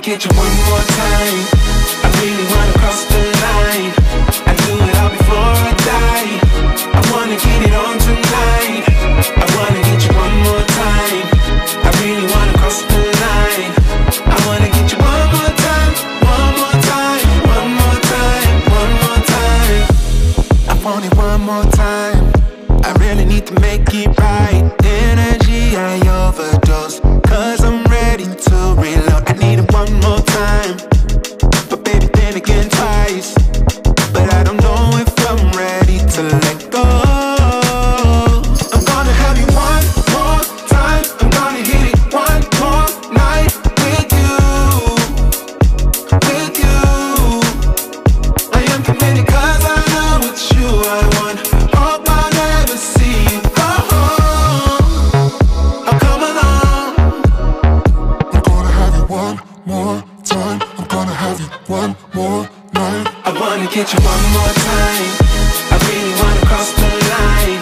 Get you one more time. I really wanna cross the line. I do it all before I die. I wanna get it on tonight. I wanna get you one more time. I really wanna cross the line. I wanna get you one more time, one more time, one more time, one more time. I want it one more time. I really need to make it right. Energy I overdose, 'cause I'm ready to reload. I need it one more time, but baby then again twice. But I don't know if I'm ready to let go. I'm gonna have you one more time. I'm gonna hit it one more night with you, with you. I am committed 'cause I know it's you I want. Hope I never see you go home. I'll come along. I'm gonna have you one more time. I'm gonna have you one more night. I wanna get you one more time. I really wanna cross the line.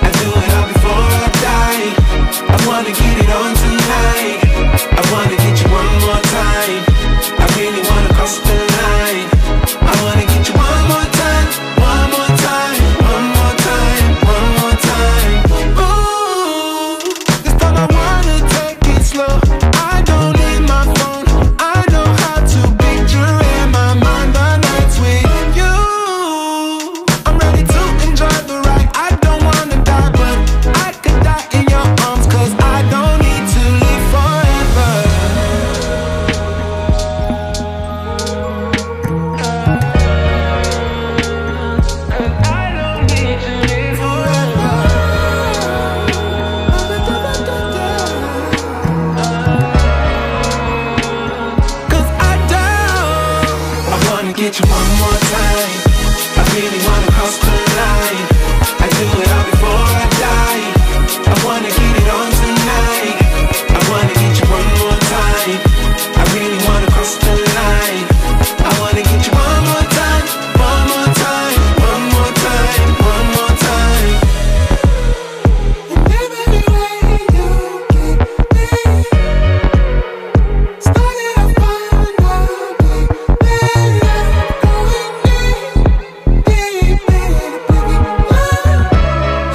I do it all before I die. I wanna get it on tonight. I wanna get you one more time. I really wanna cross the line. I wanna get you one more time, one more time, one more time, one more time. Ooh, this time I wanna take it slow. I don't need my phone. I know how to picture in my mind the nights with you. I'm ready to enjoy the ride. I don't wanna die, but I could die in your arms, 'cause I don't need to live forever. I don't need to live forever. 'Cause I don't. I wanna get you one more time. I really wanna cross the line. I do it all before I die. I wanna get it on tonight. I wanna get you one more time. I really wanna cross the line. I wanna get you one more time, one more time, one more time, one more time. And every way you keep me started off fine, now deep in love, going deep, deep in love.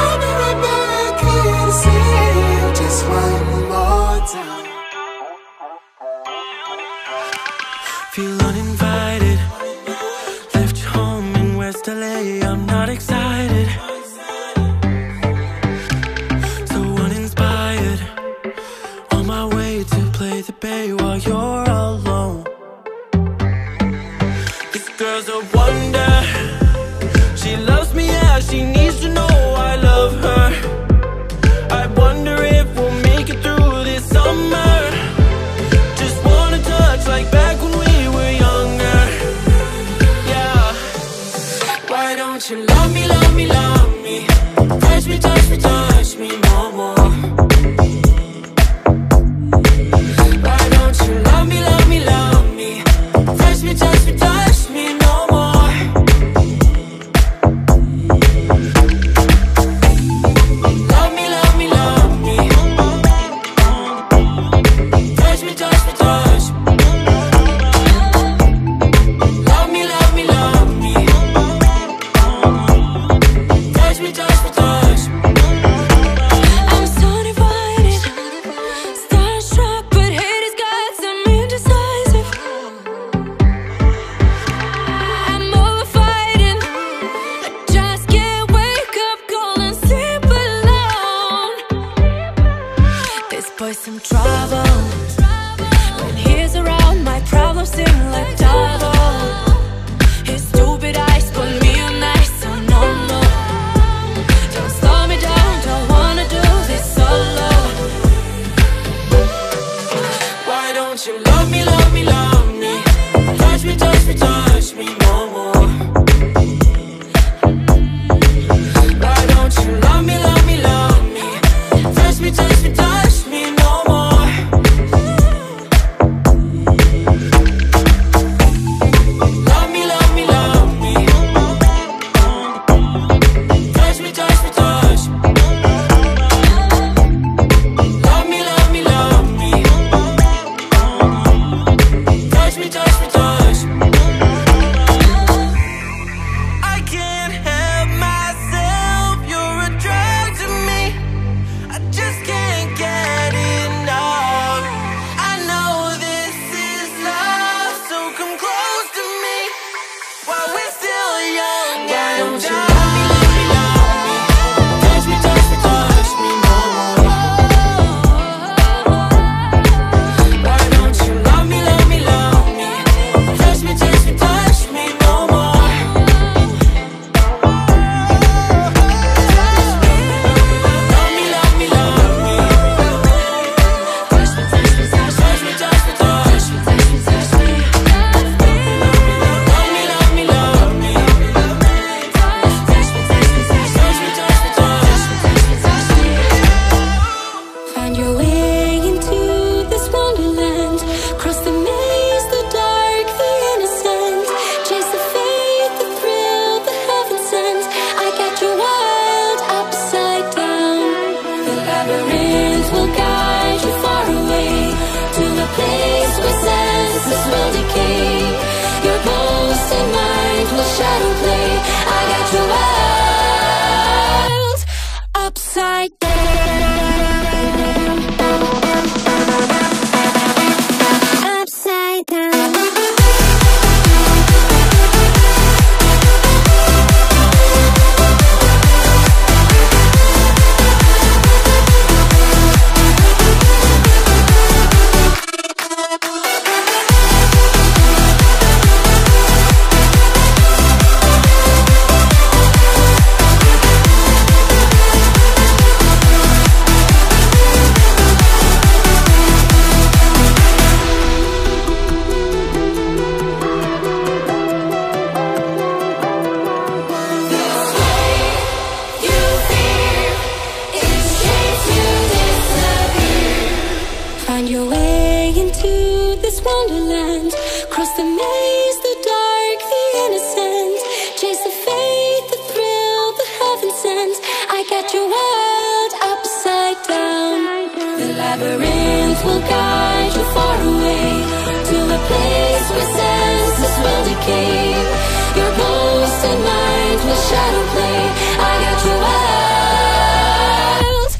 I'll be right back here to see you just one more time. Feel uninvited. Left your home in West LA. I'm not excited. So uninspired. On my way to play the bay while you're alone. This girl's a wonder. She loves me, yeah, she needs to know I love her. I wonder if we'll make it through this summer. Just wanna touch like back when we were younger. Yeah. Why don't you love me, love me, love me? Touch me, touch me, touch me no more. Why don't you love me, love me, love me? Touch me, touch me, touch me no more. Love me, love me, love me. Touch me, touch me, touch me. Love me, love me, love me. Touch me, touch me, touch me. I'm so divided, starstruck, but hate has got some indecisive. I'm over fighting. I just can't wake up cold and sleep alone. This boy's some trouble. When he's around, my problems seem like double. His stupid eyes put me on ice, so no, no. Don't slow me down, don't wanna do this solo. Why don't you love me, love me, love me? Touch me, touch me, touch me no more. hands, I got your world upside down. The labyrinth will guide you far away to a place where senses will decay. Your ghost and mind will shadow play. I got your world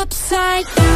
upside down.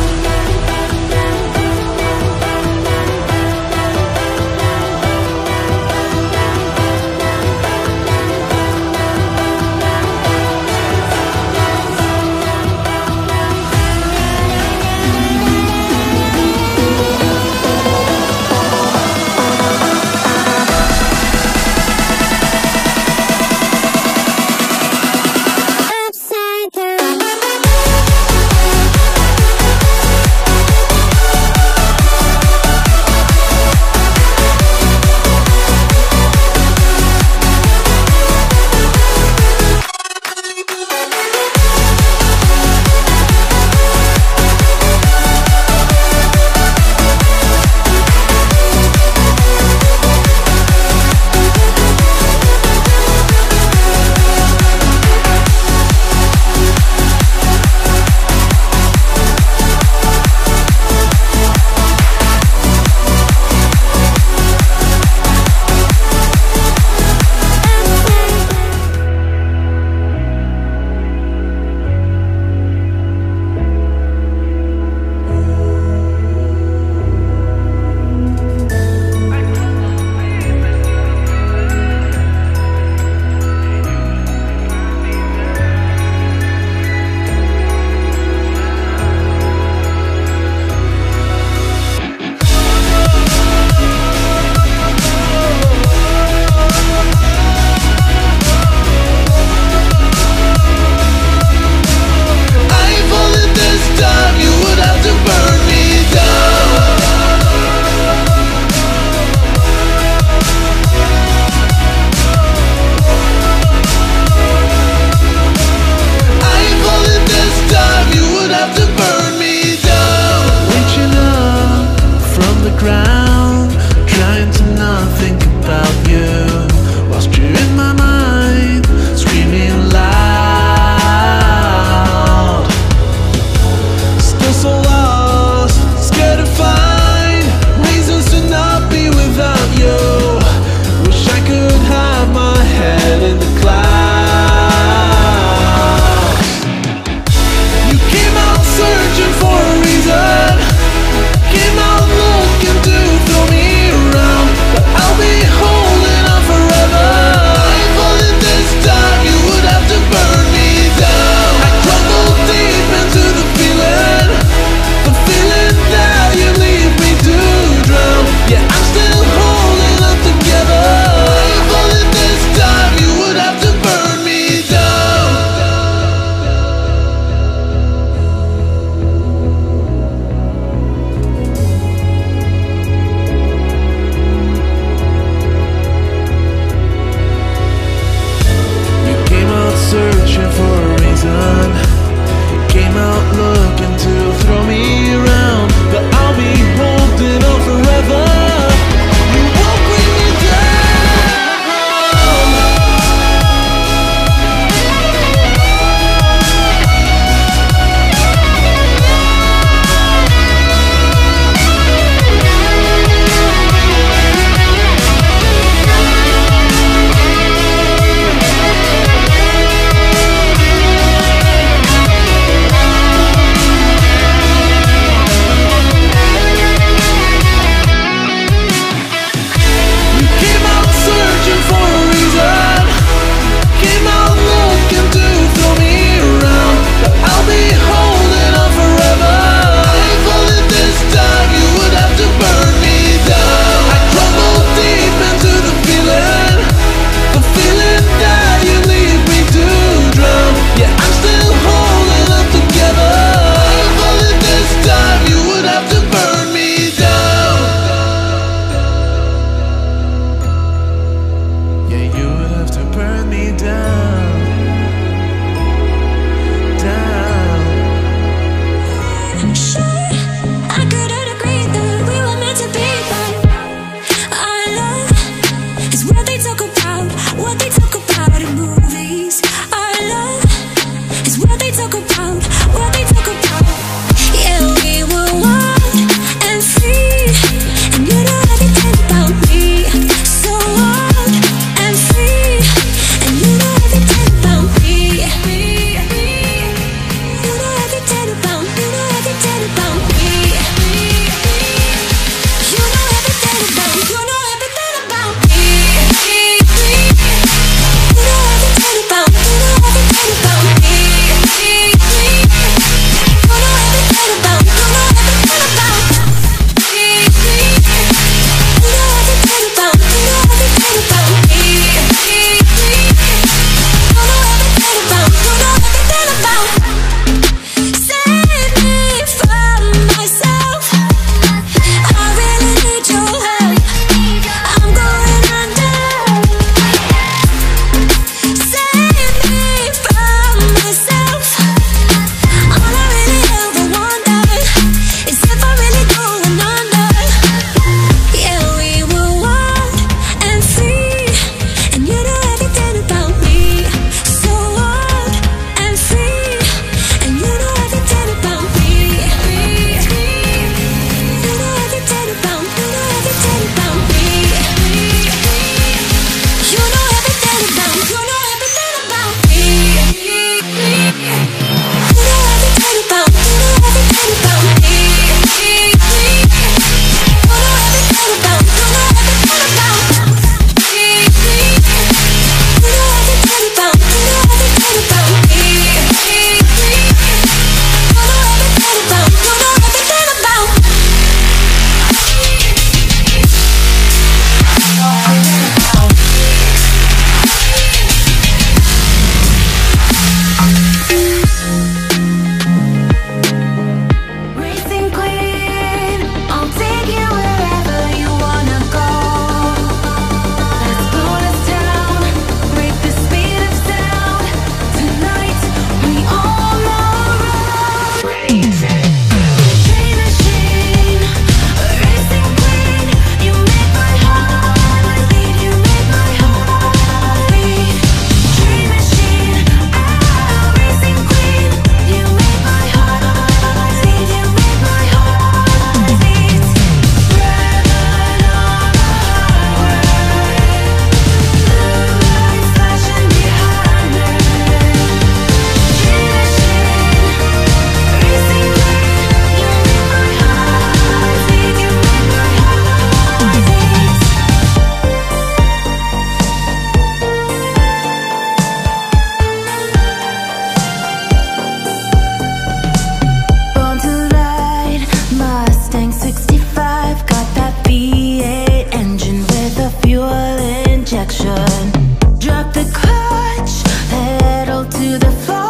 to the floor.